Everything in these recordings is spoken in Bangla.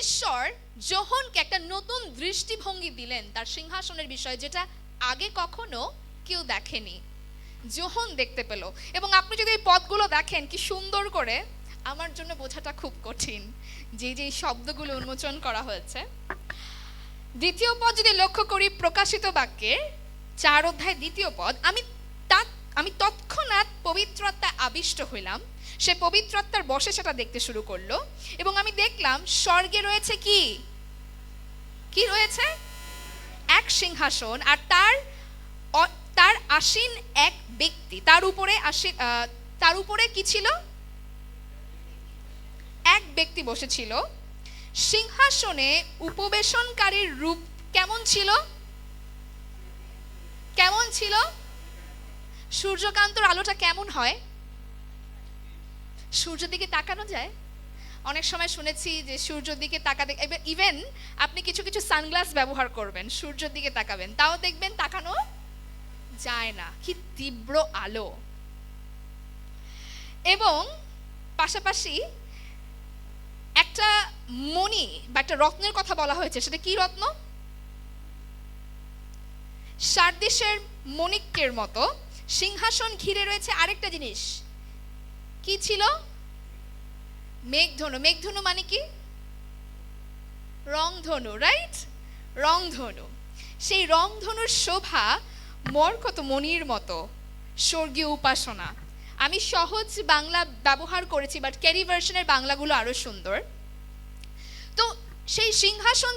ঈশ্বর যোহনকে একটা নতুন দৃষ্টিভঙ্গি দিলেন তার সিংহাসনের বিষয়ে, যেটা আগে কখনো কেউ দেখেনি। যোহন দেখতে পেল। এবং আপনি যদি এই পদগুলো দেখেন কি সুন্দর করে, আমার জন্য বোঝাটা খুব কঠিন যে যে শব্দগুলো উন্মোচন করা হয়েছে। দ্বিতীয় পদ যদি লক্ষ্য করি, প্রকাশিত বাক্যের 4 অধ্যায় 2 পদ, আমি তৎক্ষণাৎ পবিত্রতা আবিষ্ট হইলাম। সে পবিত্রতার বসে সেটা দেখতে শুরু করলো, এবং আমি দেখলাম স্বর্গে রয়েছে কি কি রয়েছে? এক সিংহাসন, আর তার আসীন এক ব্যক্তি। তার উপরে কি ছিল? এক ব্যক্তি বসেছিল। সিংহাসনে উপবেশনকারীর রূপ কেমন ছিল? কেমন ছিল? সূর্যকান্তর আলোটা কেমন হয়? সূর্যের দিকে তাকানো যায়? অনেক সময় শুনেছি যে সূর্যের দিকে তাকাতে, ইভেন আপনি কিছু কিছু সানগ্লাস ব্যবহার করবেন, সূর্যের দিকে তাকাবেন, তাও দেখবেন তাকানো যায় না, কি তীব্র আলো। এবং পাশাপাশি একটা মণি বা একটা রত্নের কথা বলা হয়েছে। সেটা কি রত্ন? সার্দিসের মণিক্যের মতো সিংহাসন ঘিরে রয়েছে আরেকটা জিনিস। কি ছিল? মেঘধনু। মেঘধনু মানে কি? রংধনু, রাইট? রংধনু। সেই রংধনুর শোভা মরকত মণির মতো, স্বর্গীয় উপাসনা। আমি সহজ বাংলা ব্যবহার করেছি, বাট ক্যারি ভার্সনের বাংলাগুলো আরো সুন্দর। তো সেই সিংহাসন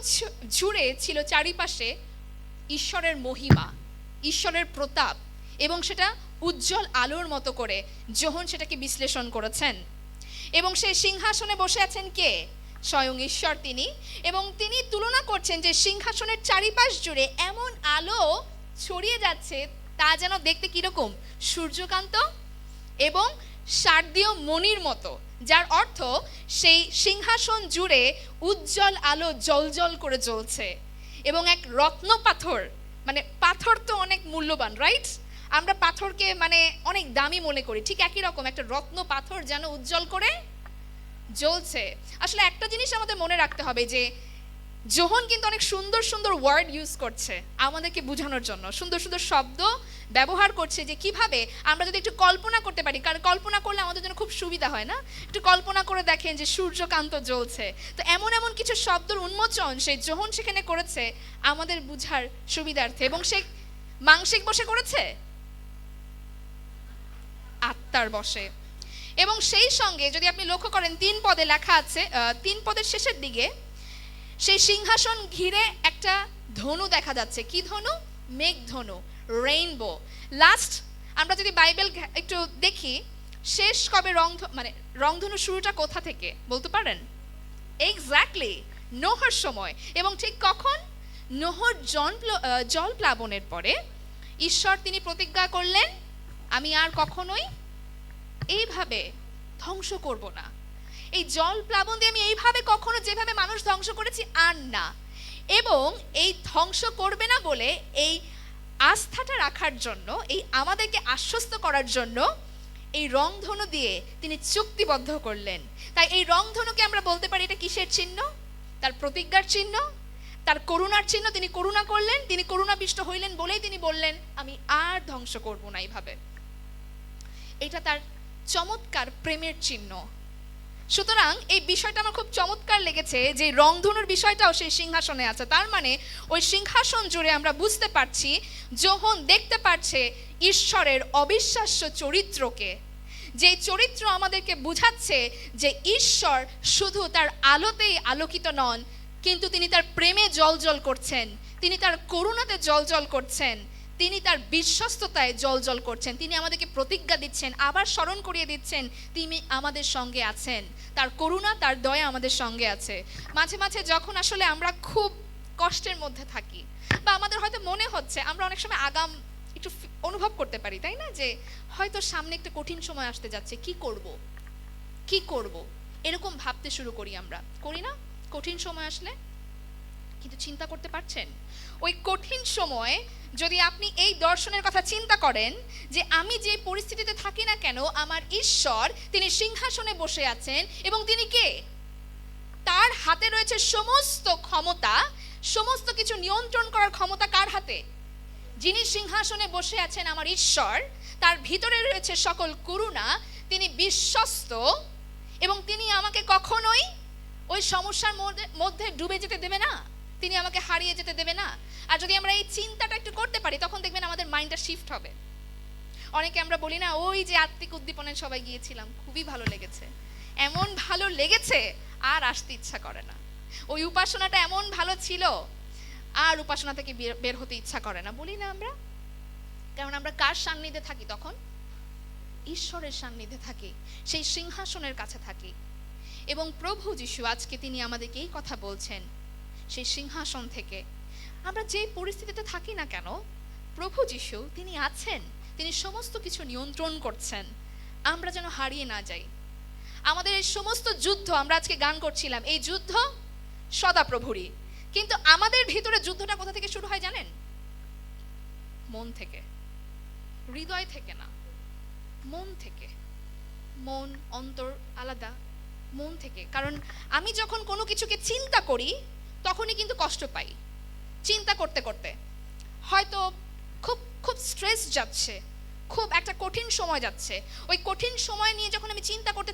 জুড়ে ছিল চারিপাশে ঈশ্বরের মহিমা, ঈশ্বরের প্রতাপ, এবং সেটা উজ্জ্বল আলোর মতো করে যোহন সেটাকে বিশ্লেষণ করেছেন। এবং সেই সিংহাসনে বসে আছেন কে? স্বয়ং ঈশ্বর তিনি। এবং তিনি তুলনা করছেন যে সিংহাসনের চারিপাশ জুড়ে এমন আলো ছড়িয়ে যাচ্ছে, তা যেন দেখতে কিরকম? সূর্যকান্ত এবং শারদীয় মণির মতো, যার অর্থ সেই সিংহাসন জুড়ে উজ্জ্বল আলো জ্বলজ্বল করে জ্বলছে। এবং এক রত্ন পাথর, মানে পাথর তো অনেক মূল্যবান, রাইট? আমরা পাথরকে মানে অনেক দামি মনে করি, ঠিক একই রকম একটা রত্ন পাথর যেন উজ্জ্বল করে জ্বলছে। আসলে একটা জিনিস আমাদের মনে রাখতে হবে যে যোহন কিন্তু অনেক সুন্দর সুন্দর ওয়ার্ড ইউজ করছে আমাদেরকে বোঝানোর জন্য, সুন্দর সুন্দর শব্দ ব্যবহার করছে, যে কিভাবে আমরা যদি একটু কল্পনা করতে পারি, কারণ কল্পনা করলে আমাদের জন্য খুব সুবিধা হয় না? একটু কল্পনা করে দেখেন যে সূর্যকান্ত জ্বলছে, তো এমন এমন কিছু শব্দের উন্মোচন সেই যোহন সেখানে করেছে আমাদের বুঝার সুবিধার্থে। এবং সে মাংসিক বসে করেছে, আত্মার বসে। এবং সেই সঙ্গে যদি আপনি লক্ষ্য করেন 3 পদে লেখা আছে, 3 পদের শেষের দিকে সেই সিংহাসন ঘিরে একটা ধনু দেখা যাচ্ছে। কি ধনু? মেঘধনু, রেইনবো। লাস্ট আমরা যদি বাইবেল একটু দেখি, শেষ কবে রংধনু শুরুটা কোথা থেকে বলতে পারেন? এক্স্যাক্টলি নোহর সময়। এবং ঠিক কখন? নোহর জল প্লাবনের পরে ঈশ্বর তিনি প্রতিজ্ঞা করলেন, আমি আর কখনোই এইভাবে ধ্বংস করব না। এই জল প্লাবন দিয়ে আমি এইভাবে কখনো যেভাবে মানুষ ধ্বংস করেছি আর না। এবং এই ধ্বংস করবে না বলে এই আস্থাটা রাখার জন্য, এই আমাদেরকে আশ্বস্ত করার জন্য এই রংধনু দিয়ে তিনি চুক্তিবদ্ধ করলেন। তাই এই রংধনুকে আমরা বলতে পারি এটা কিসের চিহ্ন? তার প্রতিজ্ঞার চিহ্ন, তার করুণার চিহ্ন। তিনি করুণা করলেন, তিনি করুণাবিষ্ট হইলেন বলেই তিনি বললেন আমি আর ধ্বংস করব না এইভাবে। এটা তার চমৎকার প্রেমের চিহ্ন। সুতরাং এই বিষয়টা আমার খুব চমৎকার লেগেছে যে রংধনুর বিষয়টাও সেই সিংহাসনে আছে। তার মানে ওই সিংহাসন জুড়ে আমরা বুঝতে পারছি, যোহন দেখতে পারছে ঈশ্বরের অবিশ্বাস্য চরিত্রকে, যে চরিত্র আমাদেরকে বুঝাচ্ছে যে ঈশ্বর শুধু তার আলোতেই আলোকিত নন, কিন্তু তিনি তার প্রেমে জ্বলজ্বল করছেন, তিনি তার করুণাতে জ্বলজ্বল করছেন, তিনি তার বিশ্বস্ততায় জ্বলজ্বল করছেন। তিনি আমাদেরকে প্রতিজ্ঞা দিচ্ছেন, আবার স্মরণ করিয়ে দিচ্ছেন তিনি আমাদের সঙ্গে আছেন, তার করুণা তার দয়া আমাদের সঙ্গে আছে। মাঝে মাঝে যখন আসলে আমরা খুব কষ্টের মধ্যে থাকি, বা আমাদের হয়তো মনে হচ্ছে, আমরা অনেক সময় আগাম একটু অনুভব করতে পারি, তাই না, যে হয়তো সামনে একটা কঠিন সময় আসতে যাচ্ছে, কি করব এরকম ভাবতে শুরু করি। আমরা করি না কঠিন সময় আসলে? কিন্তু চিন্তা করতে পারছেন, ওই কঠিন সময়ে যদি আপনি এই দর্শনের কথা চিন্তা করেন যে আমি যে পরিস্থিতিতে থাকি না কেন, আমার ঈশ্বর তিনি সিংহাসনে বসে আছেন, এবং তিনি কে? তার হাতে রয়েছে সমস্ত ক্ষমতা, সমস্ত কিছু নিয়ন্ত্রণ করার ক্ষমতা কার হাতে? যিনি সিংহাসনে বসে আছেন আমার ঈশ্বর, তার ভিতরে রয়েছে সকল করুণা, তিনি বিশ্বস্ত এবং তিনি আমাকে কখনোই ওই সমস্যার মধ্যে ডুবে যেতে দেবে না, তিনি আমাকে হারিয়ে যেতে দেবে না। আর যদি আমরা এই চিন্তাটা একটু করতে পারি তখন দেখবেন আমাদের মাইন্ডটা শিফট হবে। অনেকে আমরা বলি না, ওই যে আত্মিক উদ্দীপনায় সবাই গিয়েছিলাম, খুবই ভালো লেগেছে, এমন ভালো লেগেছে আর আসতে ইচ্ছা করে না, ওই উপাসনাটা এমন ভালো ছিল আর উপাসনা থেকে বের হতে ইচ্ছা করে না, বলি না আমরা? কারণ আমরা কার সান্নিধ্যে থাকি তখন? ঈশ্বরের সান্নিধ্যে থাকি, সেই সিংহাসনের কাছে থাকি। এবং প্রভু যিশু আজকে তিনি আমাদেরকে এই কথা বলছেন, সেই সিংহাসন থেকে আমরা যে পরিস্থিতিতে থাকি না কেন, প্রভু যিশু তিনি আছেন, তিনি সমস্ত কিছু নিয়ন্ত্রণ করছেন, আমরা যেন হারিয়ে না যাই। আমাদের এই সমস্ত যুদ্ধ, আমরা আজকে গান করছিলাম, এই যুদ্ধ সদা প্রভুরই, কিন্তু আমাদের ভিতরে যুদ্ধটা কোথা থেকে শুরু হয় জানেন? মন থেকে, হৃদয় থেকে না, মন থেকে। মন অন্তর আলাদা, মন থেকে। কারণ আমি যখন কোনো কিছুকে চিন্তা করি তখনই কিন্তু কষ্ট পাই। চিন্তা করতে করতে হয়তো খুব খুব স্ট্রেস যাচ্ছে, খুব একটা কঠিন সময় যাচ্ছে, ওই কঠিন সময় নিয়ে যখন আমি চিন্তা করতে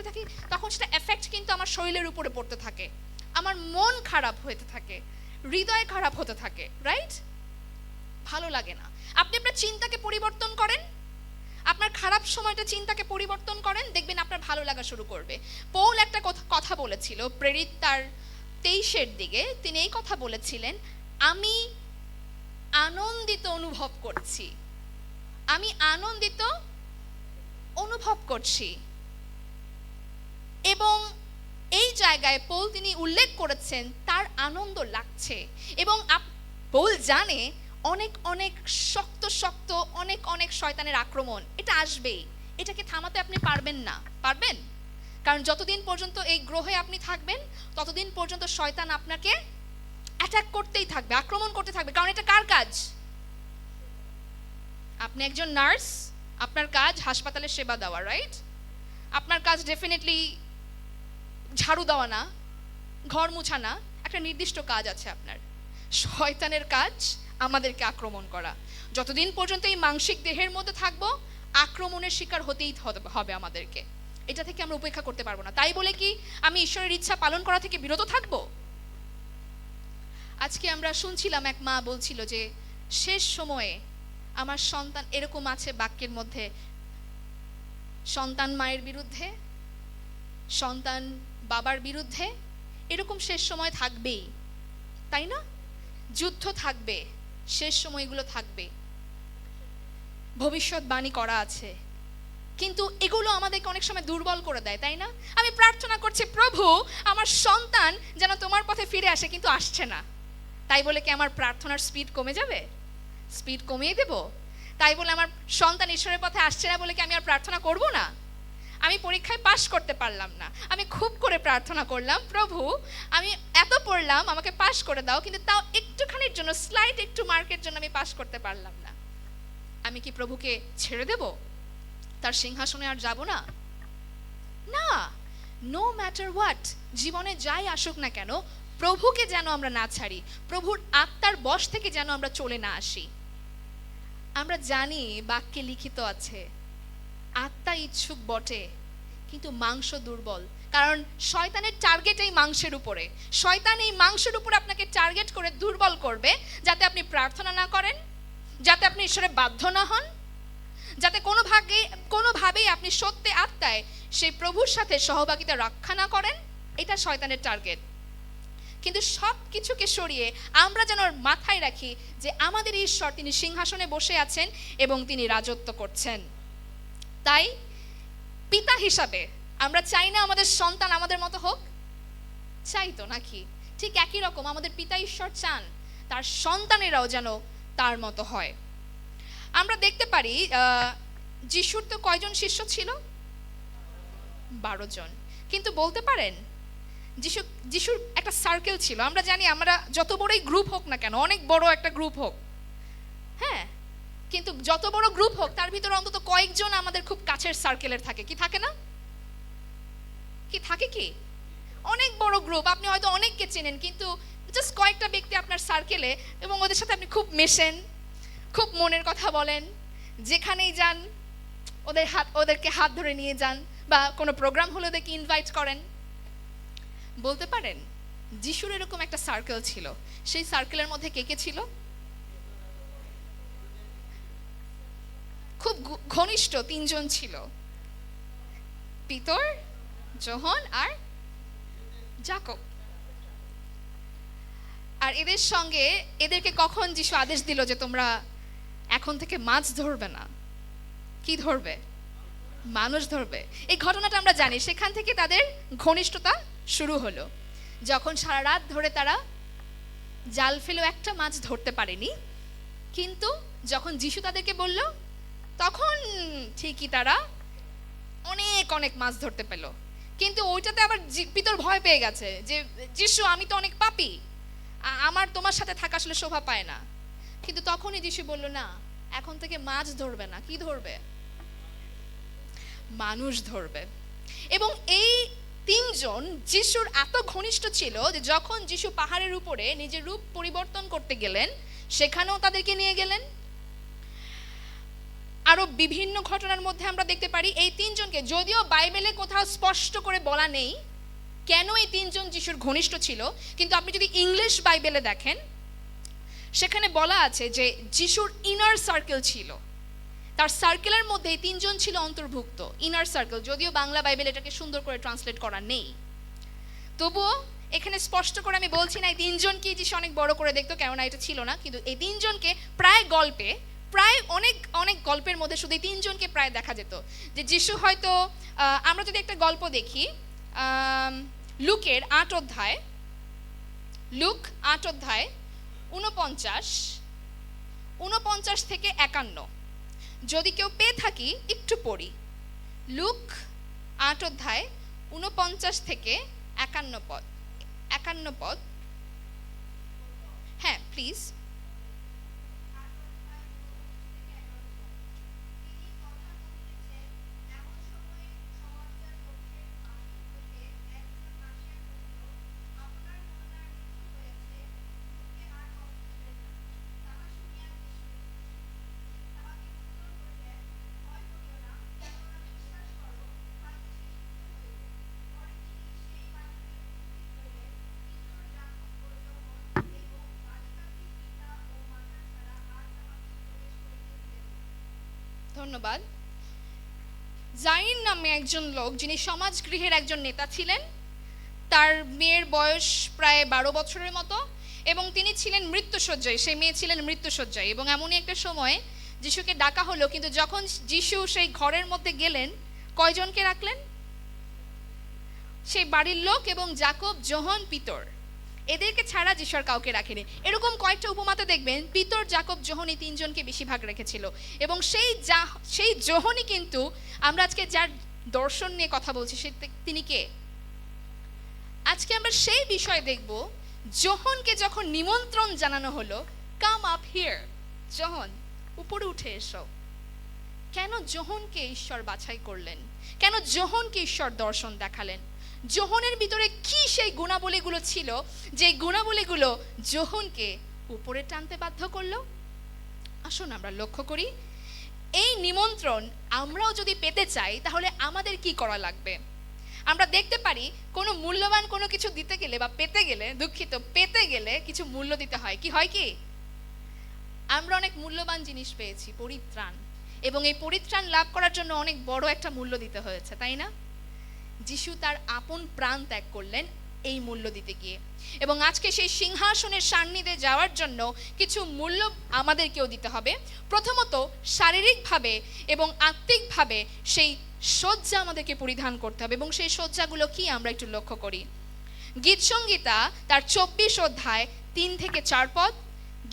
থাকি তখন সেটা এফেক্ট কিন্তু আমার শরীরের উপরে পড়তে থাকে, আমার মন খারাপ হতে থাকে, হৃদয় খারাপ হতে থাকে, রাইট? ভালো লাগে না। আপনি আপনার চিন্তাকে পরিবর্তন করেন, আপনার খারাপ সময়টা চিন্তাকে পরিবর্তন করেন, দেখবেন আপনার ভালো লাগা শুরু করবে। পৌল একটা কথা বলেছিল প্রেরিত তার 23-এর দিকে, তিনি এই কথা বলেছিলেন, আমি আনন্দিত অনুভব করছি, আমি আনন্দিত অনুভব করছি। এবং এই জায়গায় পৌল তিনি উল্লেখ করেছেন তার আনন্দ লাগছে, এবং পৌল জানে অনেক অনেক শক্ত শক্ত অনেক অনেক শয়তানের আক্রমণ এটা আসবেই, এটাকে থামাতে আপনি পারবেন না। পারবেন? কারণ যতদিন পর্যন্ত এই গ্রহে আপনি থাকবেন ততদিন পর্যন্ত শয়তান আপনাকে অ্যাটাক করতেই থাকবে, আক্রমণ করতে থাকবে। কারণ এটা কার কাজ? আপনি একজন নার্স, আপনার কাজ হাসপাতালে সেবা দেওয়া, রাইট? আপনার কাজ ডেফিনেটলি ঝাড়ু দেওয়া না, ঘর মুছা না, একটা নির্দিষ্ট কাজ আছে আপনার। শয়তানের কাজ আমাদেরকে আক্রমণ করা। যতদিন পর্যন্ত এই মাংসিক দেহের মধ্যে থাকবো আক্রমণের শিকার হতেই হবে আমাদেরকে, এটা থেকে আমরা উপেক্ষা করতে পারবো না। তাই বলে কি আমি ঈশ্বরের ইচ্ছা পালন করা থেকে বিরত থাকবো? আজকে আমরা শুনছিলাম এক মা বলছিল যে শেষ সময়ে আমার সন্তান এরকম আছে, বাক্যের মধ্যে সন্তান মায়ের বিরুদ্ধে, সন্তান বাবার বিরুদ্ধে, এরকম শেষ সময় থাকবেই, তাই না? যুদ্ধ থাকবে, শেষ সময়গুলো থাকবে, ভবিষ্যৎবাণী করা আছে, কিন্তু এগুলো আমাদেরকে অনেক সময় দুর্বল করে দেয়, তাই না? আমি প্রার্থনা করছি, প্রভু আমার সন্তান যেন তোমার পথে ফিরে আসে, কিন্তু আসছে না। তাই বলে কি আমার প্রার্থনার স্পিড কমে যাবে? স্পিড কমিয়ে দেব? তাই বলে আমার সন্তান ঈশ্বরের পথে আসছে না বলে কি আমি আর প্রার্থনা করব না? আমি পরীক্ষায় পাশ করতে পারলাম না, আমি খুব করে প্রার্থনা করলাম, প্রভু আমি এত পড়লাম আমাকে পাশ করে দাও, কিন্তু তাও একটুখানির জন্য, স্লাইট একটু মার্কের জন্য আমি পাশ করতে পারলাম না। আমি কি প্রভুকে ছেড়ে দেব? তার সিংহাসনে আর যাব না? না, নো ম্যাটার হোয়াট, জীবনে যাই আসুক না কেন প্রভুকে যেন আমরা না ছাড়ি, প্রভুর আত্মার বশ থেকে যেন আমরা চলে না আসি। আমরা জানি বাক্যে লিখিত আছে, আত্মা ইচ্ছুক বটে কিন্তু মাংস দুর্বল। কারণ শয়তানের টার্গেট এই মাংসের উপরে, শয়তান এই মাংসের উপরে আপনাকে টার্গেট করে দুর্বল করবে, যাতে আপনি প্রার্থনা না করেন, যাতে আপনি ঈশ্বরে বাধ্য না হন, যাতে কোনোভাবেই আপনি সত্যে আত্মায় সেই প্রভুর সাথে সহভাগিতা রক্ষা না করেন। এটা শয়তানের টার্গেট। কিন্তু সব কিছুকে সরিয়ে আমরা যেন মাথায় রাখি যে আমাদের ঈশ্বর তিনি সিংহাসনে বসে আছেন এবং তিনি রাজত্ব করছেন। তাই পিতা হিসাবে আমরা চাই না আমাদের সন্তান আমাদের মতো হোক? চাই তো, নাকি? ঠিক একই রকম আমাদের পিতা ঈশ্বর চান তার সন্তানেরাও যেন তার মতো হয়। আমরা দেখতে পারি যিশুর তো কয়জন শিষ্য ছিল? 12 জন। কিন্তু বলতে পারেন যিশুর একটা সার্কেল ছিল। আমরা জানি আমরা যত বড়ই গ্রুপ হোক না কেন, অনেক বড় একটা গ্রুপ হোক, হ্যাঁ, কিন্তু যত বড় গ্রুপ হোক তার ভিতরে অন্তত কয়েকজন আমাদের খুব কাছের সার্কেলের থাকে, কি থাকে না? কি থাকে? কি অনেক বড় গ্রুপ, আপনি হয়তো অনেককে চেনেন, কিন্তু জাস্ট কয়েকটা ব্যক্তি আপনার সার্কেলে, এবং ওদের সাথে আপনি খুব মেশেন, খুব মনের কথা বলেন, যেখানেই যান ওদেরকে হাত ধরে নিয়ে যান, বা কোনো প্রোগ্রাম হলে ওদেরকে ইনভাইট করেন। বলতে পারেন যিশুর এরকম একটা সার্কেল ছিল, সেই সার্কেলের মধ্যে কে কে ছিল? খুব ঘনিষ্ঠ তিনজন ছিল, পিতর, যোহন আর যাকব। আর এদের সঙ্গে এদেরকে কখন যিশু আদেশ দিল যে তোমরা এখন থেকে মাছ ধরবে না? কি ধরবে? মানুষ ধরবে। এই ঘটনাটা আমরা জানি, সেখান থেকে তাদের ঘনিষ্ঠতা শুরু হলো। যখন সারা রাত ধরে তারা জাল ফেলেও একটা মাছ ধরতে পারেনি, কিন্তু যখন যিশু তাদেরকে বলল, তখন ঠিকই তারা অনেক অনেক মাছ ধরতে পেল। কিন্তু ওইটাতে আবার পিতর ভয় পেয়ে গেছে যে যিশু, আমি তো অনেক পাপী, আমার তোমার সাথে থাকা আসলে শোভা পায় না। কিন্তু তখনই যিশু বলল, না, এখন থেকে মাছ ধরবে না, কি ধরবে? মানুষ ধরবে। এবং এই তিনজন যিশুর এত ঘনিষ্ঠ ছিল যে যখন যিশু পাহাড়ের উপরে নিজের রূপ পরিবর্তন করতে গেলেন, সেখানেও তাদেরকে নিয়ে গেলেন। আরো বিভিন্ন ঘটনার মধ্যে আমরা দেখতে পারি এই তিনজনকে, যদিও বাইবেলে কোথাও স্পষ্ট করে বলা নেই কেন এই তিনজন যিশুর ঘনিষ্ঠ ছিল, কিন্তু আপনি যদি ইংলিশ বাইবেলে দেখেন, সেখানে বলা আছে যে যিশুর ইনার সার্কেল ছিল, তার সার্কেলের মধ্যে এই তিনজন ছিল অন্তর্ভুক্ত। ইনার সার্কেল, যদিও বাংলা বাইবেল এটাকে সুন্দর করে ট্রান্সলেট করা নেই, তবুও এখানে স্পষ্ট করে আমি বলছি না এই তিনজনকে যিশু অনেক বড় করে দেখতো, কেননা এটা ছিল না। কিন্তু এই তিনজনকে প্রায় অনেক অনেক গল্পের মধ্যে শুধু এই তিনজনকে প্রায় দেখা যেত। যে যিশু হয়তো, আমরা যদি একটা গল্প দেখি, লুকের 8 অধ্যায়, লুক 8 অধ্যায় 49 থেকে 51, যদি কেউ পেয়ে থাকি একটু পড়ি। লুক 8 অধ্যায় 49 থেকে 51 পদ। হ্যাঁ, প্লিজ। ধন্যবাদ। জাইন নামে একজন লোক, যিনি সমাজগৃহের একজন নেতা ছিলেন, তার মেয়ের বয়স প্রায় 12 বছরের মতো, এবং তিনি ছিলেন মৃত্যুশয্যায়, সেই মেয়ে ছিলেন মৃত্যুশয্যায়। এবং এমনই একটা সময় যিশুকে ডাকা হলো, কিন্তু যখন যিশু সেই ঘরের মধ্যে গেলেন, কয়জনকে রাখলেন? সেই বাড়ির লোক এবং যাকব, যোহন, পিতর, এদেরকে ছাড়া যিশু আর কাউকে রাখেনি। এরকম কয়েকটা উপমাতে দেখবেন পিতর, যাকব, যোহন এই তিনজনকে বেশিরভাগ রেখেছিল। এবং সেই যোহনই কিন্তু আমরা আজকে যার দর্শন নিয়ে কথা বলছি, তিনি কে? আজকে আমরা সেই বিষয় দেখব। যোহনকে যখন নিমন্ত্রণ জানানো হলো, কাম আপ হিয়ার, যোহন উপরে উঠে এসো, কেন যোহনকে ঈশ্বর বাছাই করলেন? কেন যোহনকে ঈশ্বর দর্শন দেখালেন? যোহনের ভিতরে কি সেই গুণাবলীগুলো ছিল যে গুণাবলীগুলো যোহনকে উপরে টানতে বাধ্য করলো? আসুন আমরা লক্ষ্য করি। এই নিমন্ত্রণ আমরাও যদি পেতে চাই, তাহলে আমাদের কি করা লাগবে? আমরা দেখতে পারি কোনো মূল্যবান কোনো কিছু দিতে গেলে বা পেতে গেলে কিছু মূল্য দিতে হয়। কি হয়? কি আমরা অনেক মূল্যবান জিনিস পেয়েছি, পরিত্রাণ, এবং এই পরিত্রাণ লাভ করার জন্য অনেক বড় একটা মূল্য দিতে হয়েছে, তাই না? যিশু তার আপন প্রাণ ত্যাগ করলেন এই মূল্য দিতে গিয়ে। এবং আজকে সেই সিংহাসনের সান্নিধ্যে যাওয়ার জন্য কিছু মূল্য আমাদেরকেও দিতে হবে। প্রথমত শারীরিকভাবে এবং আত্মিকভাবে সেই সজ্জা আমাদেরকে পরিধান করতে হবে। এবং সেই সজ্জাগুলো কি আমরা একটু লক্ষ্য করি। গীতসংহিতা তার 24 অধ্যায় 3 থেকে 4 পদ।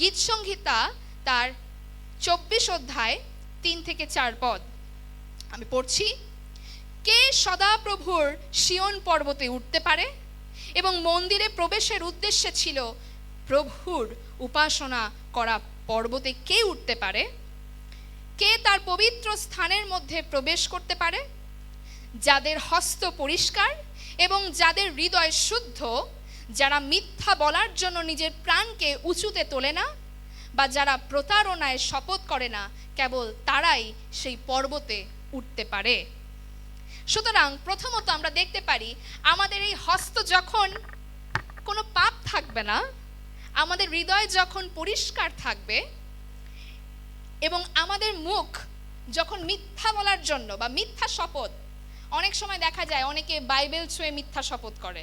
গীতসংহিতা তার 24 অধ্যায় 3 থেকে 4 পদ আমি পড়ছি। কে সদাপ্রভুর সিয়ন পর্বতে উঠতে পারে? এবং মন্দিরে প্রবেশের উদ্দেশ্যে ছিল প্রভুর উপাসনা করা পর্বতে কে উঠতে পারে? কে তার পবিত্র স্থানের মধ্যে প্রবেশ করতে পারে? যাদের হস্ত পরিষ্কার এবং যাদের হৃদয় শুদ্ধ, যারা মিথ্যা বলার জন্য নিজের প্রাণকে উঁচুতে তোলে না, বা যারা প্রতারণায় শপথ করে না, কেবল তারাই সেই পর্বতে উঠতে পারে। সুতরাং প্রথমত আমরা দেখতে পারি, আমাদের এই হস্ত যখন কোনো পাপ থাকবে না, আমাদের হৃদয় যখন পরিষ্কার থাকবে, এবং আমাদের মুখ যখন মিথ্যা বলার জন্য বা মিথ্যা শপথ, অনেক সময় দেখা যায় অনেকে বাইবেল ছুঁয়ে মিথ্যা শপথ করে,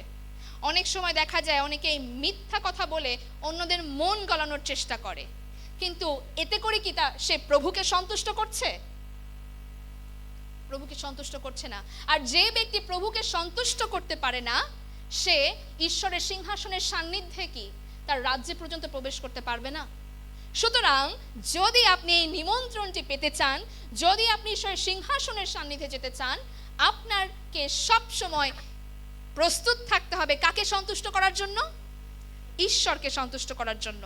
অনেক সময় দেখা যায় অনেকে মিথ্যা কথা বলে অন্যদের মন গলানোর চেষ্টা করে, কিন্তু এতে করে কি তা সে প্রভুকে সন্তুষ্ট করছে? প্রভুকে সন্তুষ্ট করছে না। আর যে ব্যক্তি প্রভুকে সন্তুষ্ট করতে পারে না, সে ঈশ্বরের সিংহাসনের সান্নিধ্যে কি তার রাজ্যে পর্যন্ত প্রবেশ করতে পারবে না। সুতরাং যদি আপনি এই নিমন্ত্রণটি পেতে চান, যদি আপনি ঈশ্বরের সিংহাসনের সান্নিধ্যে যেতে চান, আপনাকে সব সময় প্রস্তুত থাকতে হবে কাকে সন্তুষ্ট করার জন্য? ঈশ্বরকে সন্তুষ্ট করার জন্য।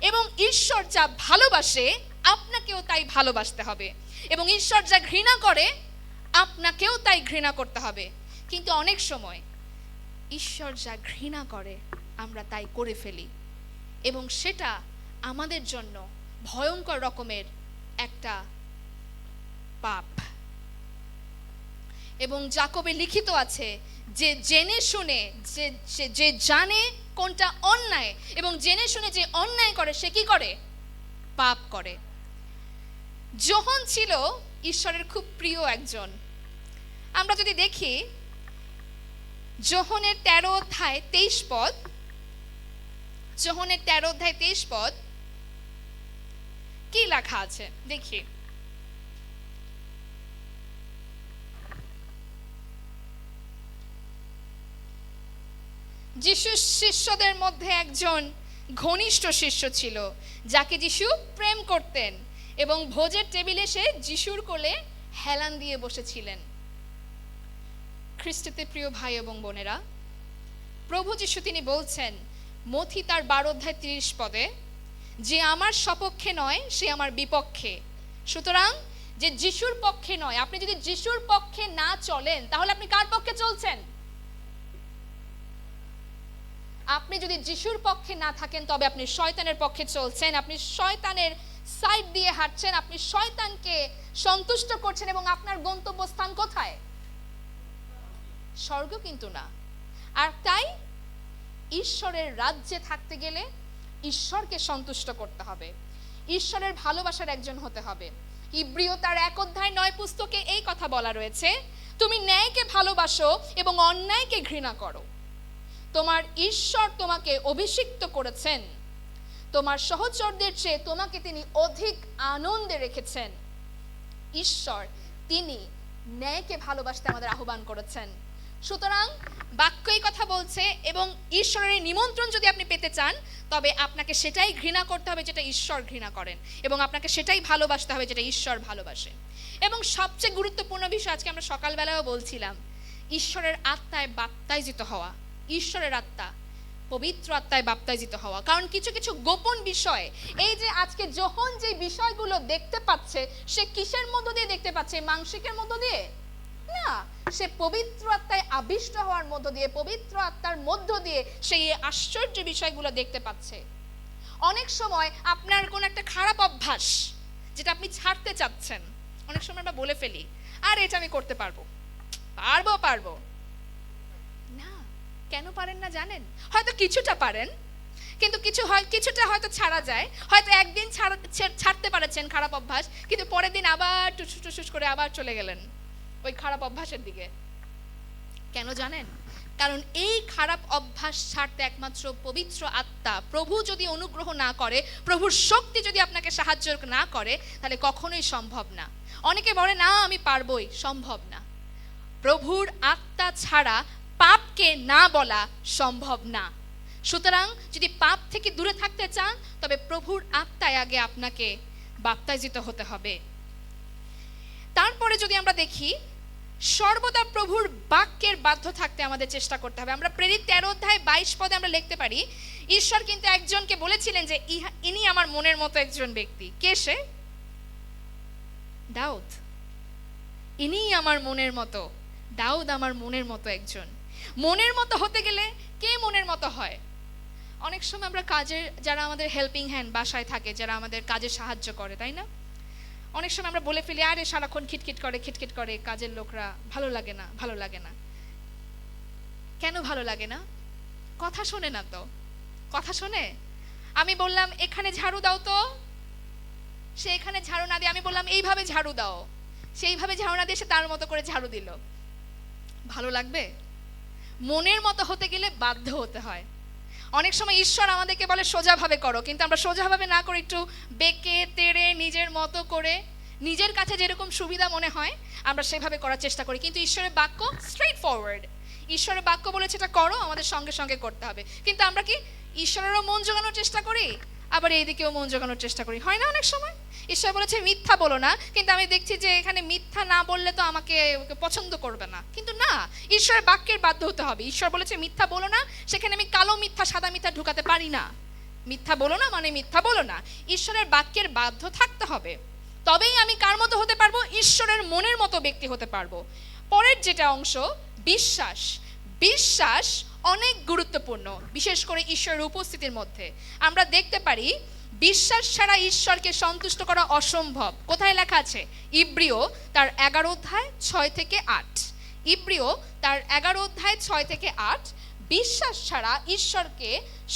এবং ঈশ্বর যা ভালোবাসে আপনাকেও তাই ভালোবাসতে হবে, এবং ঈশ্বর যা ঘৃণা করে আপনাকেও তাই ঘৃণা করতে হবে। কিন্তু অনেক সময় ঈশ্বর যা ঘৃণা করে আমরা তাই করে ফেলি, এবং সেটা আমাদের জন্য ভয়ঙ্কর রকমের একটা পাপ। এবং যাকবে লিখিত আছে যে জেনে শুনে, যে জানে কোনটা অন্যায় এবং জেনে শুনে যে অন্যায় করে সে কি করে? পাপ করে। যোহন ছিল ঈশ্বরের খুব প্রিয় একজন। আমরা যদি দেখি যোহনের 13 অধ্যায় 23 পদ, যোহনের 13 অধ্যায় 23 পদ কি লেখা আছে দেখি। যিশুর শিষ্যদের মধ্যে একজন ঘনিষ্ঠ শিষ্য ছিল যাকে যিশু প্রেম করতেন, এবং ভোজের টেবিলে সে যিশুর কোলে হেলান দিয়ে বসেছিলেন। খ্রিস্টতে প্রিয় ভাই এবং বোনেরা, প্রভু যিশু তিনি বলছেন মথি তার 12 অধ্যায় 30 পদে, যে আমার সপক্ষে নয় সে আমার বিপক্ষে। সুতরাং যে যিশুর পক্ষে নয়, আপনি যদি যিশুর পক্ষে না চলেন তাহলে আপনি কার পক্ষে চলছেন? আপনি যদি যিশুর পক্ষে না থাকেন তবে আপনি শয়তানের পক্ষে চলছেন, আপনি শয়তানের সাইড দিয়ে হাঁটছেন, আপনি শয়তানকে সন্তুষ্ট করছেন। এবং আপনার গন্তব্যস্থান কোথায়? স্বর্গ কিন্তু না। আর তাই ঈশ্বরের রাজ্যে থাকতে গেলে ঈশ্বরকে সন্তুষ্ট করতে হবে, ঈশ্বরের ভালোবাসার একজন হতে হবে। ইব্রিয় তার 1 অধ্যায় 9 পুস্তকে এই কথা বলা রয়েছে, তুমি ন্যায়কে ভালোবাসো এবং অন্যায়কে ঘৃণা করো। তোমার ঈশ্বর তোমাকে অভিষিক্ত করেছেন, তোমার সহচরদের চেয়ে তোমাকে তিনি অধিক আনন্দে রেখেছেন। ঈশ্বর তিনি ন্যায়কে ভালোবাসতে আমাদের আহ্বান করেছেন। সুতরাং বাক্য এই কথা বলছে, এবং ঈশ্বরের এই নিমন্ত্রণ যদি আপনি পেতে চান তবে আপনাকে সেটাই ঘৃণা করতে হবে যেটা ঈশ্বর ঘৃণা করেন, এবং আপনাকে সেটাই ভালোবাসতে হবে যেটা ঈশ্বর ভালোবাসে। এবং সবচেয়ে গুরুত্বপূর্ণ বিষয়, আজকে আমরা সকালবেলাও বলছিলাম, ঈশ্বরের আত্মায় বাপ্তাইজিত হওয়া। ঈশ্বরের আত্মা, পবিত্র আত্মায় বাপ্তাইজিত হওয়া। কারণ কিছু কিছু গোপন বিষয়, এই যে আজকে যোহন যে বিষয়গুলো দেখতে পাচ্ছে, সে কিসের মধ্য দিয়ে দেখতে পাচ্ছে? মাংসিকের মধ্য দিয়ে না, সে পবিত্র আত্মায় আবিষ্ট হওয়ার মধ্য দিয়ে, পবিত্র আত্মার মধ্য দিয়ে সেই আশ্চর্য বিষয়গুলো দেখতে পাচ্ছে। অনেক সময় আপনার কোন একটা খারাপ অভ্যাস যেটা আপনি ছাড়তে চাচ্ছেন, অনেক সময় আমরা বলে ফেলি আর এটা আমি করতে পারবো পারবো না। কেন পারেন না জানেন? হয়তো কিছুটা পারেন, কিন্তু কিছুটা হয়তো ছাড়া যায়। হয়তো একদিন ছাড়তে পারছেন খারাপ অভ্যাস, কিন্তু পরের দিন আবার টুসুস করে আবার চলে গেলেন ওই খারাপ অভ্যাসের দিকে। কেন জানেন? কারণ এই খারাপ অভ্যাস ছাড়তে একমাত্র পবিত্র আত্মা, প্রভু যদি অনুগ্রহ না করে, প্রভুর শক্তি যদি আপনাকে সাহায্য না করে, তাহলে কখনোই সম্ভব না। অনেকে বলে না আমি পারবই, সম্ভব না। প্রভুর আত্মা ছাড়া পাপকে না বলা সম্ভব না। সুতরাং যদি পাপ থেকে দূরে থাকতে চান তবে প্রভুর আত্মায় আগে আপনাকে বাপ্তাইজিত হতে হবে। তারপরে যদি আমরা দেখি, সর্বদা প্রভুর বাক্যের বাধ্য থাকতে আমাদের চেষ্টা করতে হবে। আমরা প্রেরিত 13 অধ্যায় 22 পদে আমরা লিখতে পারি, ঈশ্বর কিন্তু একজনকে বলেছিলেন যে ইনি আমার মনের মতো একজন ব্যক্তি। কে সে? দাউদ। ইনি আমার মনের মতো, দাউদ আমার মনের মতো একজন। মনের মতো হতে গেলে কে মনের মতো হয়? অনেক সময় আমরা কাজের, যারা আমাদের হেল্পিং হ্যান্ড বাসায় থাকে, যারা আমাদের কাজে সাহায্য করে, তাই না? অনেক সময় আমরা বলে ফেলি, আরে সারাক্ষণ খিটখিট করে কাজের লোকরা, ভালো লাগে না, ভালো লাগে না। কেন ভালো লাগে না? কথা শোনে না তো। কথা শোনে? আমি বললাম এখানে ঝাড়ু দাও তো, সে এখানে ঝাড়ু না দিয়ে আমি বললাম এইভাবে ঝাড়ু দাও, সেইভাবে ঝাড়ু না দিয়ে সে তার মতো করে ঝাড়ু দিল। ভালো লাগবে? মনের মতো হতে গেলে বাধ্য হতে হয়। অনেক সময় ঈশ্বর আমাদেরকে বলে সোজাভাবে করো, কিন্তু আমরা সোজাভাবে না করে একটু বেঁকে তেড়ে নিজের মতো করে, নিজের কাছে যেরকম সুবিধা মনে হয় আমরা সেভাবে করার চেষ্টা করি। কিন্তু ঈশ্বরের বাক্য স্ট্রেট ফরওয়ার্ড। ঈশ্বরের বাক্য বলেছে এটা করো, আমাদের সঙ্গে সঙ্গে করতে হবে। কিন্তু আমরা কি ঈশ্বরেরও মন জোগানোর চেষ্টা করি, আবার এইদিকেও মন জোগানোর চেষ্টা করি? হয় না অনেক সময়? ঈশ্বর বলেছে মিথ্যা বলো না, কিন্তু আমি দেখছি যে এখানে মিথ্যা না বললে তো আমাকে পছন্দ করবে না। কিন্তু না, ঈশ্বরের বাক্যের বাধ্য হতে হবে। ঈশ্বর বলেছে মিথ্যা বলো না, সেখানে আমি কালো মিথ্যা সাদা মিথ্যা ঢুকাতে পারি না। মিথ্যা বলো না মানে মিথ্যা বলো না, ঈশ্বরের বাক্যের বাধ্য থাকতে হবে। তবেই আমি কার মতো হতে পারবো? ঈশ্বরের মনের মতো ব্যক্তি হতে পারবো। পরের যেটা অংশ, বিশ্বাস। বিশ্বাস অনেক গুরুত্বপূর্ণ, বিশেষ করে ঈশ্বরের উপস্থিতির মধ্যে। আমরা দেখতে পারি বিশ্বাস ছাড়া ঈশ্বরকে সন্তুষ্ট করা অসম্ভব। কোথায় লেখা আছে? ইব্রিয় তার 11 অধ্যায় 6 থেকে 8। ইব্রিয় তার 11 অধ্যায় 6 থেকে 8। বিশ্বাস ছাড়া ঈশ্বরকে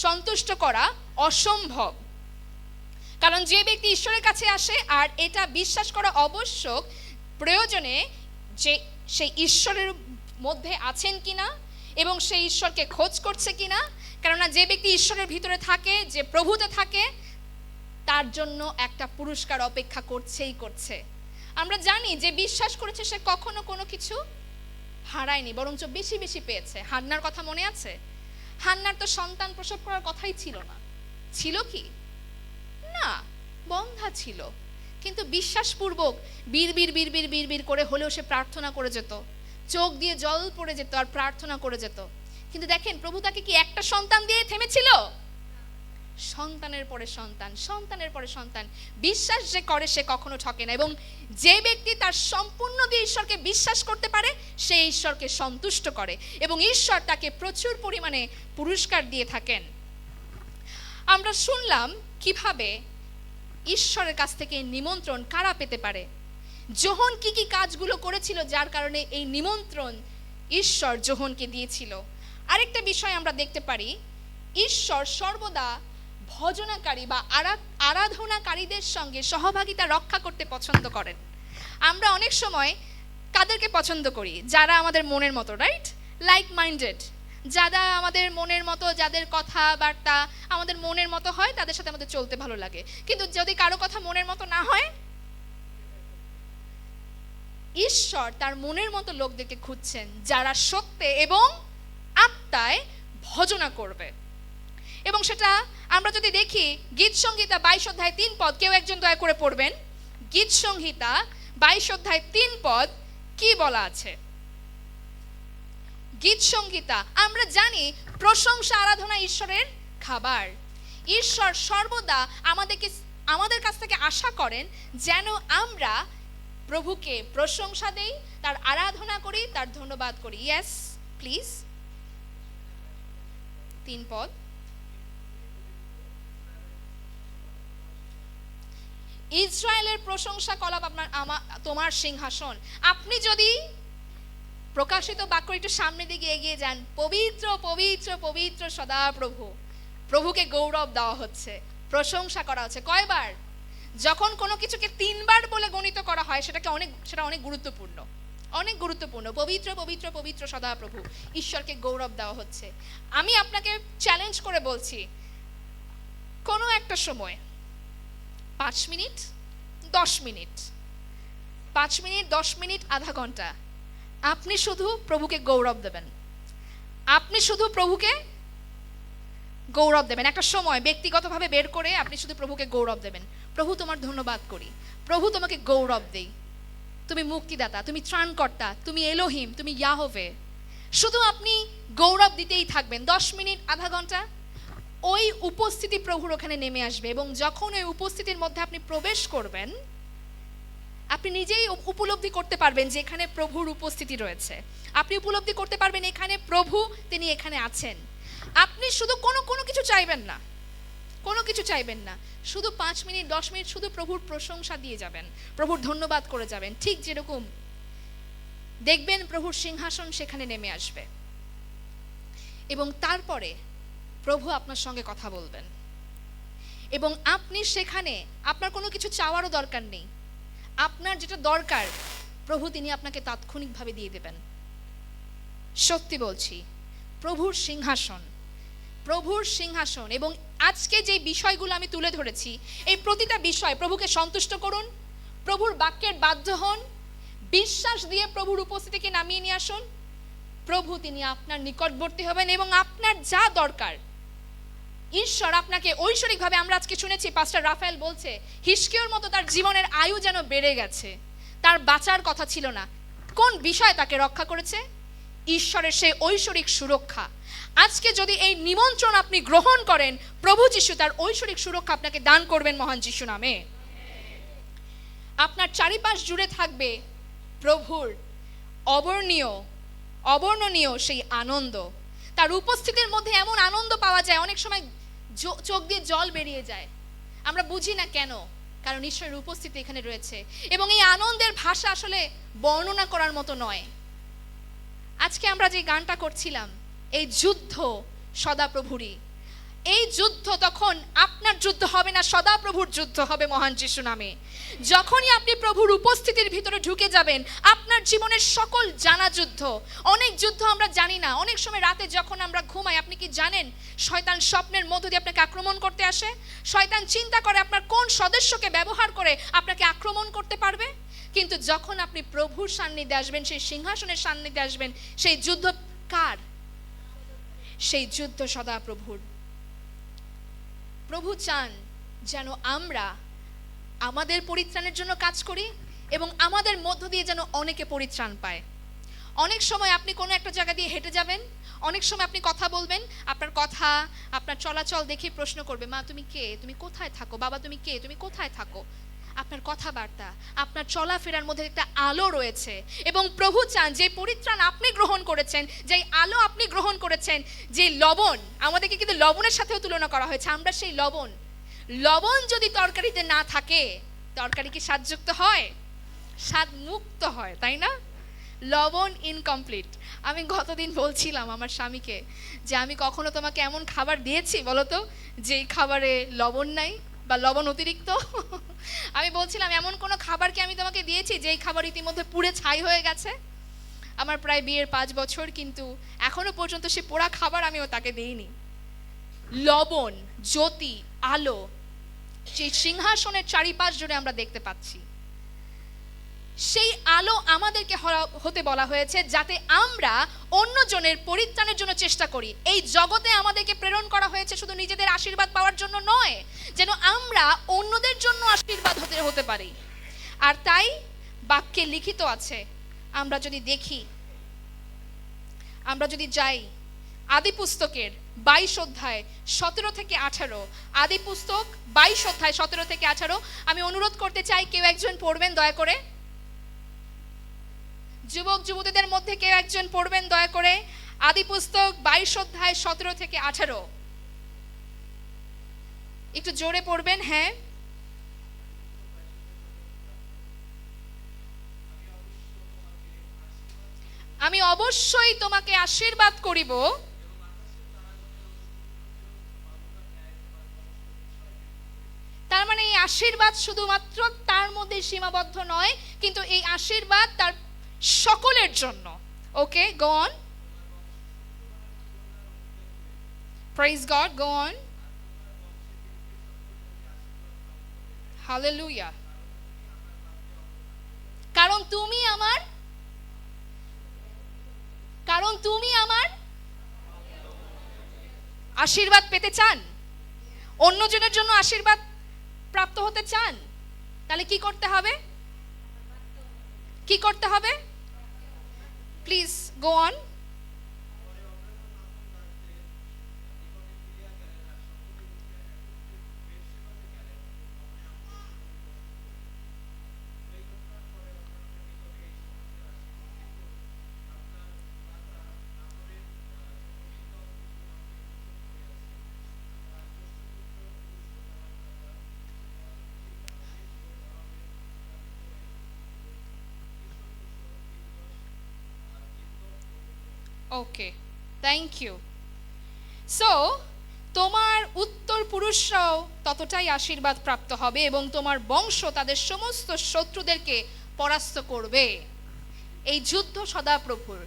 সন্তুষ্ট করা অসম্ভব। কারণ যে ব্যক্তি ঈশ্বরের কাছে আসে আর এটা বিশ্বাস করা আবশ্যক, প্রয়োজনে যে সেই ঈশ্বরের মধ্যে আছেন কিনা এবং সেই ঈশ্বরকে খোঁজ করছে কিনা। কেননা যে ব্যক্তি ঈশ্বরের ভিতরে থাকে, যে প্রভুতে থাকে, তার জন্য একটা পুরস্কার অপেক্ষা করছেই করছে। আমরা জানি যে বিশ্বাস করেছে সে কখনো কোনো কিছু হারায়নি, বরঞ্চ বেশি বেশি পেয়েছে। হান্নার কথা মনে আছে? হান্নার তো সন্তান প্রসব করার কথাই ছিল না। ছিল কি? না, বন্ধা ছিল। কিন্তু বিশ্বাসপূর্বক বীর করে হলেও সে প্রার্থনা করে যেত, চোখ দিয়ে জল পড়ে যেত আর প্রার্থনা করে যেত। কিন্তু দেখেন, প্রভু তাকে কি একটা সন্তান দিয়ে থেমেছিল? সন্তানের পরে সন্তান, সন্তানের পরে সন্তান। বিশ্বাস যে করে সে কখনো ঠকে না। এবং যে ব্যক্তি তার সম্পূর্ণ দিয়ে ঈশ্বরকে বিশ্বাস করতে পারে, সে ঈশ্বরকে সন্তুষ্ট করে এবং ঈশ্বর তাকে প্রচুর পরিমাণে পুরস্কার দিয়ে থাকেন। আমরা শুনলাম কিভাবে ঈশ্বরের কাছ থেকে নিমন্ত্রণ কারা পেতে পারে। যোহন কি কি কাজগুলো করেছিল যার কারণে এই নিমন্ত্রণ ঈশ্বর যোহনকে দিয়েছিল। আরেকটা বিষয় আমরা দেখতে পারি, ঈশ্বর সর্বদা ভজনাকারী বা আরাধনাকারীদের সঙ্গে সহভাগিতা রক্ষা করতে পছন্দ করেন। আমরা অনেক সময় কাদেরকে পছন্দ করি? যারা আমাদের মনের মতো, রাইট? লাইক মাইন্ডেড, যারা আমাদের মনের মতো, যাদের কথাবার্তা আমাদের মনের মতো হয়, তাদের সাথে আমাদের চলতে ভালো লাগে। কিন্তু যদি কারো কথা মনের মতো না হয়, ঈশ্বর তার মনের মতো লোকদেরকে খুঁজছেন যারা সত্যে এবং আত্মায় ভজনা করবে। এবং সেটা আমরা যদি দেখি গীত সংহিতা 22 অধ্যায় 3 পদ, কেউ একজন দয়া করে পড়বেন। গীত সংহিতা 22 অধ্যায় 3 পদ কি বলা আছে? গীত সংহিতা, আমরা জানি প্রশংসা আরাধনা ঈশ্বরের খাবার। ঈশ্বর সর্বদা আমাদের কাছ থেকে আশা করেন যেন আমরা প্রভুকে প্রশংসা দেই, তার আরাধনা করি, তার ধন্যবাদ করি। ইয়েস প্লিজ, 3 পদ। ইসরায়েলের প্রশংসা কলাপ তোমার সিংহাসন। আপনি যদি প্রকাশিত বাক্য একটু সামনে দিকে এগিয়ে যান, পবিত্র পবিত্র পবিত্র সদা প্রভু। প্রভুকে গৌরব দেওয়া হচ্ছে, প্রশংসা করা হচ্ছে। কয়বার? যখন কোনো কিছুকে 3 বার বলে গণিত করা হয়, সেটা অনেক গুরুত্বপূর্ণ, অনেক গুরুত্বপূর্ণ। পবিত্র পবিত্র পবিত্র সদা প্রভু, ঈশ্বরকে গৌরব দেওয়া হচ্ছে। আমি আপনাকে চ্যালেঞ্জ করে বলছি, কোনো একটা সময় 5 মিনিট, 10 মিনিট, 5 মিনিট, 10 মিনিট, আধা ঘন্টা আপনি শুধু প্রভুকে গৌরব দেবেন। আপনি শুধু প্রভুকে গৌরব দেবেন। একটা সময় ব্যক্তিগতভাবে বের করে আপনি শুধু প্রভুকে গৌরব দেবেন। প্রভু তোমার ধন্যবাদ করি, প্রভু তোমাকে গৌরব দেই, তুমি মুক্তিদাতা, তুমি ত্রাণকর্তা, তুমি এলোহিম, তুমি ইয়াহোভে। শুধু আপনি গৌরব দিতেই থাকবেন 10 মিনিট, আধা ঘন্টা। ওই উপস্থিতি প্রভুর ওখানে নেমে আসবে এবং যখন ওই উপস্থিতির মধ্যে আপনি প্রবেশ করবেন, আপনি নিজেই উপলব্ধি করতে পারবেন যে এখানে প্রভুর উপস্থিতি রয়েছে। আপনি উপলব্ধি করতে পারবেন এখানে প্রভু, তিনি এখানে আছেন। আপনি শুধু কোনো কিছু চাইবেন না, কোনো কিছু চাইবেন না, শুধু 5 মিনিট 10 মিনিট শুধু প্রভুর প্রশংসা দিয়ে যাবেন, প্রভুর ধন্যবাদ করে যাবেন। ঠিক যেরকম দেখবেন প্রভুর সিংহাসন সেখানে নেমে আসবে এবং তারপরে প্রভু আপনার সঙ্গে কথা বলবেন এবং আপনি সেখানে আপনার কোনো কিছু চাওয়ারও দরকার নেই। আপনার যেটা দরকার প্রভু তিনি আপনাকে তাৎক্ষণিকভাবে দিয়ে দেবেন। সত্যি বলছি, প্রভুর সিংহাসন, প্রভুর সিংহাসন। এবং আজকে যে বিষয়গুলো আমি তুলে ধরেছি, এই প্রতিটা বিষয় প্রভুকে সন্তুষ্ট করুন, প্রভুর বাক্যের বাধ্য হন, বিশ্বাস দিয়ে প্রভুর উপস্থিতিকে নামিয়ে নিয়ে আসুন। প্রভু তিনি আপনার নিকটবর্তী হবেন এবং আপনার যা দরকার ঈশ্বর আপনাকে ঐশ্বরিকভাবে, আমরা আজকে শুনেছি পাস্টার রাফায়েল বলছে হিস্কিয়র মতো তার জীবনের আয়ু যেন বেড়ে গেছে, তার বাঁচার কথা ছিল না। কোন বিষয় তাকে রক্ষা করেছে? ঈশ্বরের সেই ঐশ্বরিক সুরক্ষা। আজকে যদি এই নিমন্ত্রণ আপনি গ্রহণ করেন, প্রভু যিশু তার ঐশ্বরিক সুরক্ষা আপনাকে দান করবেন মহান যিশু নামে। আপনার চারিপাশ জুড়ে থাকবে প্রভুর অবর্ণনীয় সেই আনন্দ। তার উপস্থিতির মধ্যে এমন আনন্দ পাওয়া যায়, অনেক সময় চোখ দিয়ে জল বেরিয়ে যায়, আমরা বুঝি না কেন, কারণ ঈশ্বরের উপস্থিতি এখানে রয়েছে এবং এই আনন্দের ভাষা আসলে বর্ণনা করার মতো নয়। আজকে আমরা যে গানটা করছিলাম, এই যুদ্ধ সদাপ্রভুরই, এই যুদ্ধ তখন আপনার যুদ্ধ হবে না, সদাপ্রভুর যুদ্ধ হবে মহান যিশু নামে। যখনই আপনি প্রভুর উপস্থিতির ভিতরে ঢুকে যাবেন, আপনার জীবনের সকল জানা যুদ্ধ, অনেক যুদ্ধ আমরা জানি না। অনেক সময় রাতে যখন আমরা ঘুমাই, আপনি কি জানেন শয়তান স্বপ্নের মধ্য দিয়ে আপনাকে আক্রমণ করতে আসে? শয়তান চিন্তা করে আপনার কোন সদস্যকে ব্যবহার করে আপনাকে আক্রমণ করতে পারবে। কিন্তু যখন আপনি প্রভুর সান্নিধ্যে আসবেন, সেই সিংহাসনের সান্নিধ্যে আসবেন, সেই যুদ্ধ কার? সেই যুদ্ধ সদাপ্রভুর। প্রভু চান যেন আমরা আমাদের পরিত্রাণের জন্য কাজ করি এবং আমাদের মধ্য দিয়ে যেন অনেকে পরিত্রাণ পায়। অনেক সময় আপনি কোনো একটা জায়গা দিয়ে হেঁটে যাবেন, অনেক সময় আপনি কথা বলবেন, আপনার কথা, আপনার চলাচল দেখে প্রশ্ন করবে, মা তুমি কে, তুমি কোথায় থাকো, বাবা তুমি কে, তুমি কোথায় থাকো। আপনার কথাবার্তা, আপনার চলাফেরার মধ্যে একটা আলো রয়েছে এবং প্রভু চান যে পরিত্রাণ আপনি গ্রহণ করেছেন, যে আলো আপনি গ্রহণ করেছেন, যে লবণ, আমাদেরকে কিন্তু লবণের সাথেও তুলনা করা হয়েছে, আমরা সেই লবণ। লবণ যদি তরকারিতে না থাকে, তরকারি কি স্বাদযুক্ত হয়? স্বাদ মুক্ত হয়, তাই না? লবণ ইনকমপ্লিট। আমি গতদিন বলছিলাম আমার স্বামীকে যে আমি কখনো তোমাকে এমন খাবার দিয়েছি বলো তো যেই খাবারে লবণ নাই বা লবণ অতিরিক্ত? আমি বলছিলাম এমন কোনো খাবার কি আমি তোমাকে দিয়েছি যেই খাবার ইতিমধ্যে পুড়ে ছাই হয়ে গেছে? আমার প্রায় বিয়ের 5 বছর, কিন্তু এখনো পর্যন্ত সে পোড়া খাবার আমিও তাকে দিইনি। লবণ, জ্যোতি, আলো, যে সিংহাসনের চারিপাশ জুড়ে আমরা দেখতে পাচ্ছি, সেই আলো আমাদেরকে হতে বলা হয়েছে যাতে আমরা অন্যজনের পরিত্রাণের জন্য চেষ্টা করি। এই জগতে আমাদেরকে প্রেরণ করা হয়েছে শুধু নিজেদের আশীর্বাদ পাওয়ার জন্য নয়, যেন আমরা অন্যদের জন্য আশীর্বাদ হতে পারি। আর তাই বাক্যে লিখিত আছে, আমরা যদি দেখি, আমরা যদি যাই আদি পুস্তকের 22 অধ্যায় 17 থেকে 18, আদি পুস্তক 22 অধ্যায় 17 থেকে 18, আমি অনুরোধ করতে চাই কেউ একজন পড়বেন দয়া করে। যুবক যুবতীদের মধ্যে কেউ একজন পড়বেন দয়া করে আদি পুস্তক 22 অধ্যায় 17 থেকে 18। একটু জোরে পড়বেন। হ্যাঁ, আমি অবশ্যই তোমাকে আশীর্বাদ করিব। তার মানে এই আশীর্বাদ শুধুমাত্র তার মধ্যে সীমাবদ্ধ নয়, কিন্তু এই আশীর্বাদ তার সকলের জন্য। Okay, go on, praise God, go on. Hallelujah. কারণ তুমি আমার আশীর্বাদ পেতে চান, অন্যজনের জন্য আশীর্বাদ প্রাপ্ত হতে চান, তাহলে কি করতে হবে? কি করতে হবে? Please go on. Okay, thank you. So তোমার উত্তর পুরুষরাও ততটাই আশীর্বাদ প্রাপ্ত হবে এবং তোমার বংশ তাদের সমস্ত শত্রুদেরকে পরাস্ত করবে। এই যুদ্ধ সদাপ্রভুর,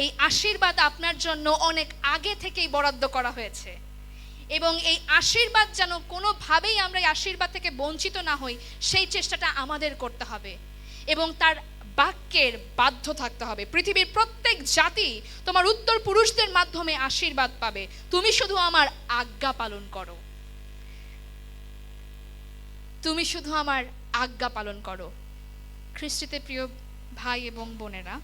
এই আশীর্বাদ আপনার জন্য অনেক আগে থেকেই বরাদ্দ করা হয়েছে এবং এই আশীর্বাদ যেন কোনোভাবেই আমরা এই আশীর্বাদ থেকে বঞ্চিত না হই, সেই চেষ্টাটা আমাদের করতে হবে এবং তার বাক্যের বাধ্য থাকতে হবে। পৃথিবীর প্রত্যেক জাতি তোমার উত্তর পুরুষদের মাধ্যমে আশীর্বাদ পাবে, তুমি শুধু আমার আজ্ঞা পালন করো, তুমি শুধু আমার আজ্ঞা পালন করো। খ্রিস্টীতে প্রিয় ভাই এবং বোনেরা,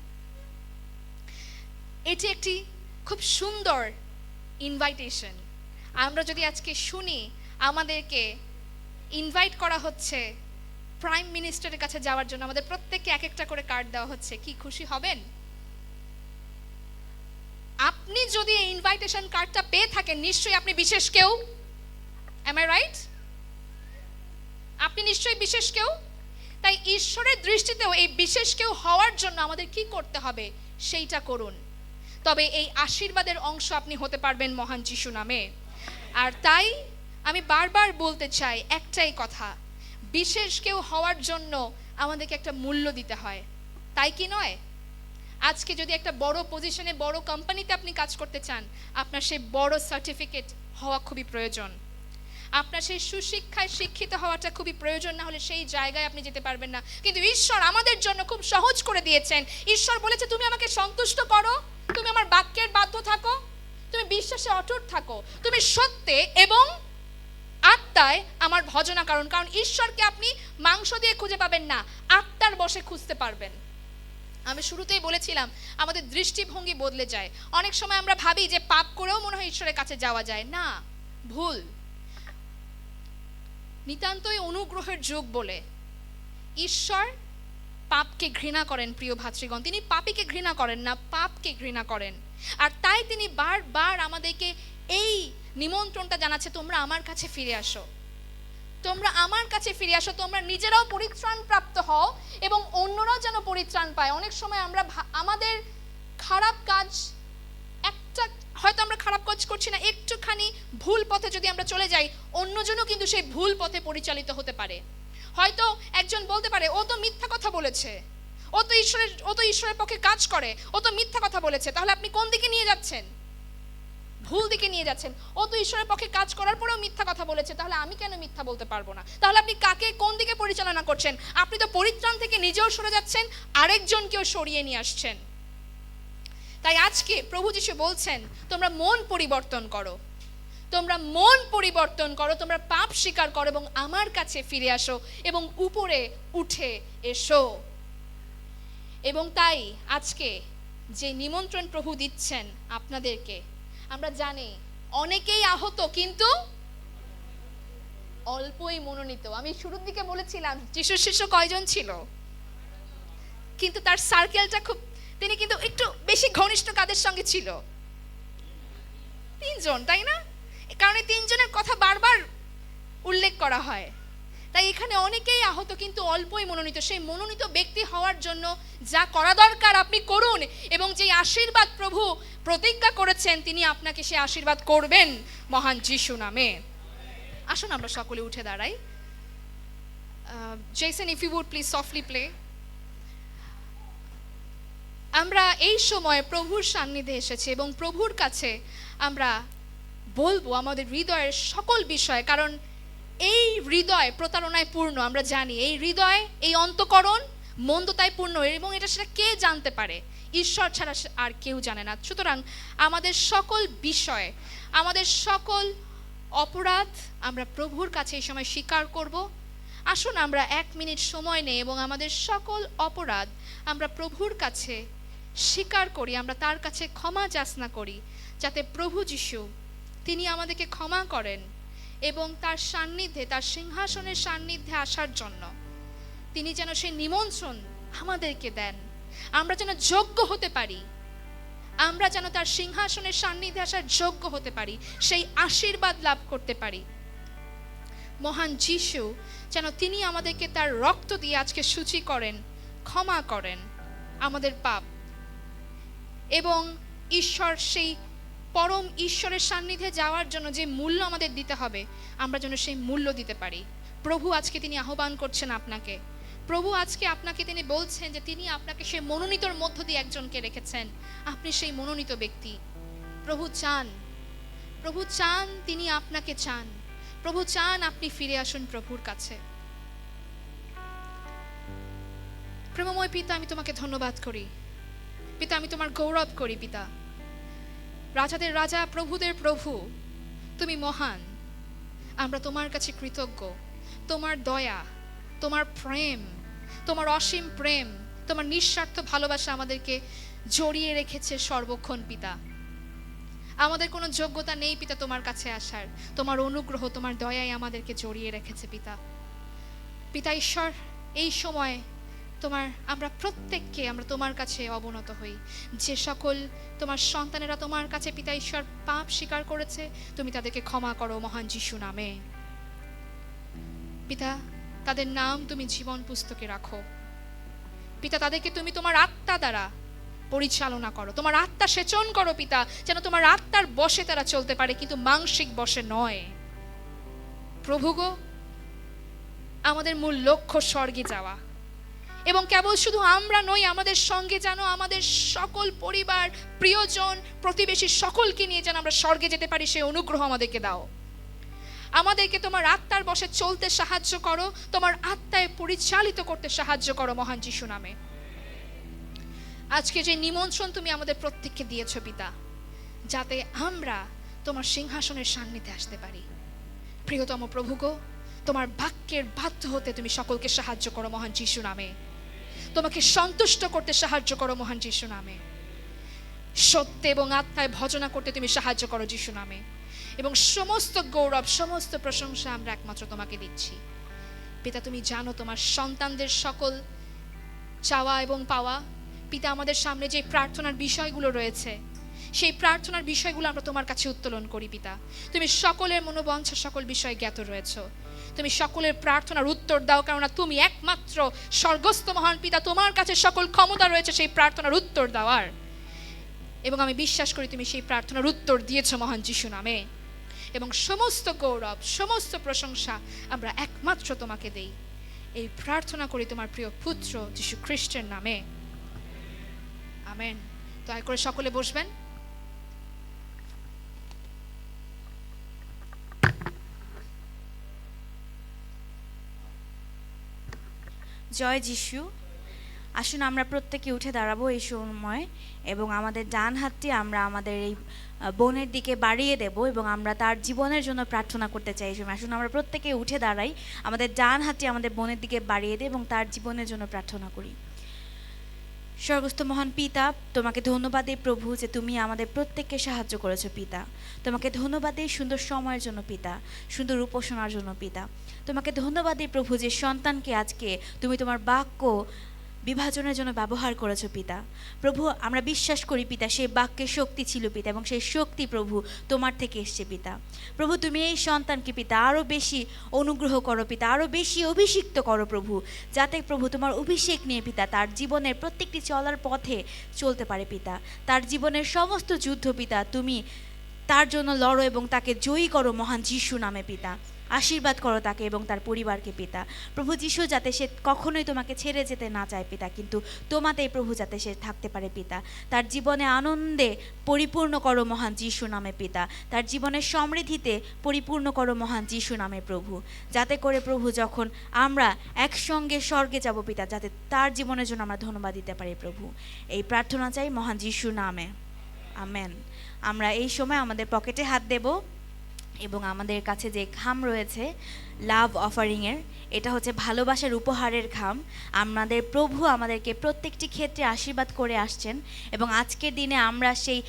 এটি একটি খুব সুন্দর ইনভাইটেশন। আমরা যদি আজকে শুনি আমাদেরকে ইনভাইট করা হচ্ছে প্রাইম মিনিস্টারের কাছে যাওয়ার জন্য, আমাদের প্রত্যেককে এক একটা করে কার্ড দেওয়া হচ্ছে, কি খুশি হবেন? আপনি যদি এই ইনভাইটেশন কার্ডটা পেয়ে থাকেন, নিশ্চয়ই আপনি বিশেষ কেউ। Am I right? আপনি নিশ্চয়ই বিশেষ কেউ। তাই ঈশ্বরের দৃষ্টিতেও এই বিশেষ কেউ হওয়ার জন্য আমাদের কি করতে হবে সেইটা করুন, তবে এই আশীর্বাদের অংশ আপনি হতে পারবেন মহান যিশু নামে। আর তাই আমি বারবার বলতে চাই একটাই কথা, বিশেষ কেউ হওয়ার জন্য আমাদেরকে একটা মূল্য দিতে হয়, তাই কি নয়? আজকে যদি একটা বড় পজিশনে, বড় কোম্পানিতে আপনি কাজ করতে চান, আপনার সেই বড় সার্টিফিকেট হওয়া খুবই প্রয়োজন, আপনার সেই সুশিক্ষায় শিক্ষিত হওয়াটা খুবই প্রয়োজন, না হলে সেই জায়গায় আপনি যেতে পারবেন না। কিন্তু ঈশ্বর আমাদের জন্য খুব সহজ করে দিয়েছেন। ঈশ্বর বলেছে, তুমি আমাকে সন্তুষ্ট করো, তুমি আমার বাক্যের বাধ্য থাকো, তুমি বিশ্বাসে অটুট থাকো, তুমি সত্যে এবং আত্মায় আমার ভজনা কারণ। কারণ ঈশ্বরকে আপনি মাংস দিয়ে খুঁজে পাবেন না, আত্মার বশে খুঁজতে পারবেন। আমি শুরুতেই বলেছিলাম আমাদের দৃষ্টিভঙ্গি বদলে যায়। অনেক সময় আমরা ভাবি যে পাপ করেও মনে হয় ঈশ্বরের কাছে যাওয়া যায় না, ভুল। নিতান্তই অনুগ্রহের যুগ বলে ঈশ্বর পাপকে ঘৃণা করেন। প্রিয় ভাতৃগণ, তিনি পাপীকে ঘৃণা করেন না, পাপকে ঘৃণা করেন। আর তাই তিনি বারবার আমাদেরকে এই নিমন্ত্রণটা জানাচ্ছে, তোমরা আমার কাছে ফিরে আসো, তোমরা আমার কাছে ফিরে আসো, তোমরা নিজেরাও পরিত্রাণ প্রাপ্ত হও এবং অন্যরাও যেন পরিত্রাণ পায়। অনেক সময় আমরা আমাদের খারাপ কাজ, একটা হয়তো আমরা খারাপ কাজ করছি না, একটুখানি ভুল পথে যদি আমরা চলে যাই, অন্যজনও কিন্তু সেই ভুল পথে পরিচালিত হতে পারে। হয়তো একজন বলতে পারে, ও তো মিথ্যা কথা বলেছে, ও তো ঈশ্বরের পক্ষে কাজ করে, ও তো মিথ্যা কথা বলেছে। তাহলে আপনি কোন দিকে নিয়ে যাচ্ছেন? ভুল দিকে নিয়ে যাচ্ছেন। ও তো ঈশ্বরের পক্ষে কাজ করার পরেও মিথ্যা কথা বলেছে, তাহলে আমি কেন মিথ্যা বলতে পারবো না? তাহলে আপনি কাকে কোন দিকে পরিচালনা করছেন? আপনি তো পরিত্রাণ থেকে নিজেও সরে যাচ্ছেন, আরেকজনকেও সরিয়ে নিয়ে আসছেন। তাই আজকে প্রভু যিশু বলছেন, তোমরা মন পরিবর্তন করো, তোমরা মন পরিবর্তন করো, তোমরা পাপ স্বীকার করো এবং আমার কাছে ফিরে আসো এবং উপরে উঠে এসো। এবং তাই আজকে যে নিমন্ত্রণ প্রভু দিচ্ছেন আপনাদেরকে, আমরা জানি অনেকেই আহত কিন্তু অল্পই মনোনীত। আমি শুরুর দিকে বলেছিলাম যিশুর শিষ্য কয়জন ছিল, কিন্তু তার সার্কেলটা খুব, তিনি কিন্তু একটু বেশি ঘনিষ্ঠ কাদের সঙ্গে ছিল? 3 জন, তাই না? কারণ এই 3 জনের কথা বারবার উল্লেখ করা হয়। তাই এখানে অনেকেই আহত কিন্তু অল্পই মনোনীত। সেই মনোনীত ব্যক্তি হওয়ার জন্য যা করা দরকার আপনি করুন এবং যে আশীর্বাদ প্রভু প্রতিজ্ঞা করেছেন তিনি আপনাকে সে আশীর্বাদ করবেন মহান যিশু নামে। আসুন আমরা সকলে উঠে দাঁড়াই। Jason, if you would please softly play. আমরা এই সময় প্রভুর সান্নিধ্যে এসেছি এবং প্রভুর কাছে আমরা বলবো আমাদের হৃদয়ের সকল বিষয়, কারণ এই হৃদয় প্রতারণায় পূর্ণ। আমরা জানি এই হৃদয়, এই অন্তঃকরণ মন্দতায় পূর্ণ এবং সেটা কে জানতে পারে? ঈশ্বর ছাড়া আর কেউ জানে না। সুতরাং আমাদের সকল বিষয়, আমাদের সকল অপরাধ আমরা প্রভুর কাছে এই সময় স্বীকার করব। আসুন আমরা 1 মিনিট সময় নেই এবং আমাদের সকল অপরাধ আমরা প্রভুর কাছে স্বীকার করি, আমরা তার কাছে ক্ষমা যাচনা করি, যাতে প্রভু যিশু তিনি আমাদেরকে ক্ষমা করেন এবং তার সান্নিধ্যে, তার সিংহাসনের সান্নিধ্যে আসার জন্য তিনি যেন সেই নিমন্ত্রণ আমাদেরকে দেন, আমরা যেন যোগ্য হতে পারি, আমরা যেন তার সিংহাসনের সান্নিধ্যে আসার যোগ্য হতে পারি, সেই আশীর্বাদ লাভ করতে পারি। মহান যিশু যেন তিনি আমাদেরকে তার রক্ত দিয়ে আজকে শুচি করেন, ক্ষমা করেন আমাদের পাপ এবং ঈশ্বর, সেই পরম ঈশ্বরের সান্নিধ্যে যাওয়ার জন্য যে মূল্য আমাদের দিতে হবে, আমরা যেন সেই মূল্য দিতে পারি। প্রভু আজকে তিনি আহ্বান করছেন আপনাকে, প্রভু আজকে আপনাকে তিনি বলছেন যে তিনি আপনাকে সেই মনোনীতর মধ্য দিয়ে একজনকে রেখেছেন, আপনি সেই মনোনীত ব্যক্তি। প্রভু চান, তিনি আপনাকে চান। প্রভু চান আপনি ফিরে আসুন প্রভুর কাছে। প্রেমময় পিতা, আমি তোমাকে ধন্যবাদ করি পিতা, আমি তোমার গৌরব করি পিতা। রাজাদের রাজা, প্রভুদের প্রভু, তুমি মহান। আমরা তোমার কাছে কৃতজ্ঞ। তোমার দয়া, তোমার প্রেম, তোমার অসীম প্রেম, তোমার নিঃস্বার্থ ভালোবাসা আমাদেরকে জড়িয়ে রেখেছে সর্বক্ষণ পিতা। আমাদের কোনো যোগ্যতা নেই পিতা তোমার কাছে আসার, তোমার অনুগ্রহ, তোমার দয়াই আমাদেরকে জড়িয়ে রেখেছে পিতা। পিতা ঈশ্বর, এই সময় আমরা প্রত্যেককে আমরা তোমার কাছে অবনত হই। যে সকল তোমার সন্তানেরা তোমার কাছে পিতা ঈশ্বর পাপ স্বীকার করেছে, তুমি তাদেরকে ক্ষমা করো মহান যিশু নামে পিতা। তাদের নাম তুমি জীবন পুস্তকে রাখো পিতা। তাদেরকে তুমি তোমার আত্মা দ্বারা পরিচালনা করো, তোমার আত্মা সেচন করো পিতা, যেন তোমার আত্মার বশে তারা চলতে পারে, কিন্তু মানসিক বশে নয়। প্রভু গো, আমাদের মূল লক্ষ্য স্বর্গে যাওয়া, এবং কেবল শুধু আমরা নই, আমাদের সঙ্গে যেন আমাদের সকল পরিবার, প্রিয়জন, প্রতিবেশী সকলকে নিয়ে যেন আমরা স্বর্গে যেতে পারি, সেই অনুগ্রহ আমাদেরকে দাও। আমাদেরকে তোমার আত্মার বশে চলতে সাহায্য করো, তোমার আত্মায় পরিচালিত করতে সাহায্য করো মহান যিশু নামে। আজকে যে নিমন্ত্রণ তুমি আমাদের প্রত্যেককে দিয়েছো পিতা, যাতে আমরা তোমার সিংহাসনের সান্নিধ্যে আসতে পারি। প্রিয়তম প্রভু গো, তোমার বাক্যের বাধ্য হতে তুমি সকলকে সাহায্য করো মহান যিশু নামে। তোমাকে সন্তুষ্ট করতে সাহায্য করো মহান যিশু নামে। সত্য এবং আত্মায় ভজনা করতে তুমি সাহায্য করো যিশু নামে। এবং সমস্ত গৌরব, সমস্ত প্রশংসা আমরা একমাত্র তোমাকে দিচ্ছি পিতা। তুমি জানো তোমার সন্তানদের সকল চাওয়া এবং পাওয়া পিতা। আমাদের সামনে যে প্রার্থনার বিষয়গুলো রয়েছে, সেই প্রার্থনার বিষয়গুলো আমরা তোমার কাছে উত্তোলন করি পিতা। তুমি সকলের মনোবাঞ্ছা, সকল বিষয়ে জ্ঞাত রয়েছো। তুমি সকলের প্রার্থনার উত্তর দাও, কেননা তুমি একমাত্র স্বর্গস্থ মহান পিতা। তোমার কাছে সকল ক্ষমতা রয়েছে সেই প্রার্থনার উত্তর দেওয়ার, এবং আমি বিশ্বাস করি তুমি সেই প্রার্থনার উত্তর দিয়েছো মহান যিশু নামে। এবং সমস্ত গৌরব, সমস্ত প্রশংসা আমরা একমাত্র তোমাকে দেই। এই প্রার্থনা করি তোমার প্রিয় পুত্র যিশু খ্রিস্টের নামে, আমেন। দয়া করে সকলে বসবেন। জয় যিশু। আসুন আমরা প্রত্যেকে উঠে দাঁড়াবো এই সময়, এবং আমাদের ডান হাতটি আমরা আমাদের এই বোনের দিকে বাড়িয়ে দেব, এবং আমরা তার জীবনের জন্য প্রার্থনা করতে চাই। এই সময় আসুন আমরা প্রত্যেকে উঠে দাঁড়াই, আমাদের ডান হাতটি আমাদের বোনের দিকে বাড়িয়ে দেব এবং তার জীবনের জন্য প্রার্থনা করি। স্বর্গস্থ মহান পিতা, তোমাকে ধন্যবাদ দিই প্রভু যে তুমি আমাদের প্রত্যেককে সাহায্য করেছো পিতা। তোমাকে ধন্যবাদ দিই সুন্দর সময়ের জন্য পিতা, সুন্দর উপাসনার জন্য পিতা। তোমাকে ধন্যবাদ দিই প্রভু যে সন্তানকে আজকে তুমি তোমার বাক্য বিভাজনের জন্য ব্যবহার করেছো পিতা। প্রভু আমরা বিশ্বাস করি পিতা, সেই বাক্যে শক্তি ছিল পিতা, এবং সেই শক্তি প্রভু তোমার থেকে এসছে পিতা। প্রভু তুমি এই সন্তানকে পিতা আরও বেশি অনুগ্রহ করো পিতা, আরও বেশি অভিষিক্ত করো প্রভু, যাতে প্রভু তোমার অভিষেক নিয়ে পিতা তার জীবনের প্রত্যেকটি চলার পথে চলতে পারে পিতা। তার জীবনের সমস্ত যুদ্ধ পিতা তুমি তার জন্য লড়ো এবং তাকে জয়ী করো মহান যিশু নামে পিতা। আশীর্বাদ করো তাকে এবং তার পরিবারকে পিতা। প্রভু যিশু যাতে সে কখনোই তোমাকে ছেড়ে যেতে না চায় পিতা, কিন্তু তোমাতেই প্রভু যাতে সে থাকতে পারে পিতা। তার জীবনে আনন্দে পরিপূর্ণ করো মহান যিশু নামে পিতা। তার জীবনের সমৃদ্ধিতে পরিপূর্ণ করো মহান যিশু নামে প্রভু, যাতে করে প্রভু যখন আমরা একসঙ্গে স্বর্গে যাব পিতা, যাতে তার জীবনের জন্য আমরা ধন্যবাদ দিতে পারি প্রভু। এই প্রার্থনা চাই মহান যিশু নামে, আমেন। আমরা এই সময় আমাদের পকেটে হাত দেব, এবং আমাদের কাছে যে খাম রয়েছে লাভ অফারিংয়ের, এটা হচ্ছে ভালোবাসার উপহারের খাম। আমাদের প্রভু আমাদেরকে প্রত্যেকটি ক্ষেত্রে আশীর্বাদ করে আসছেন, এবং আজকের দিনে আমরা সেই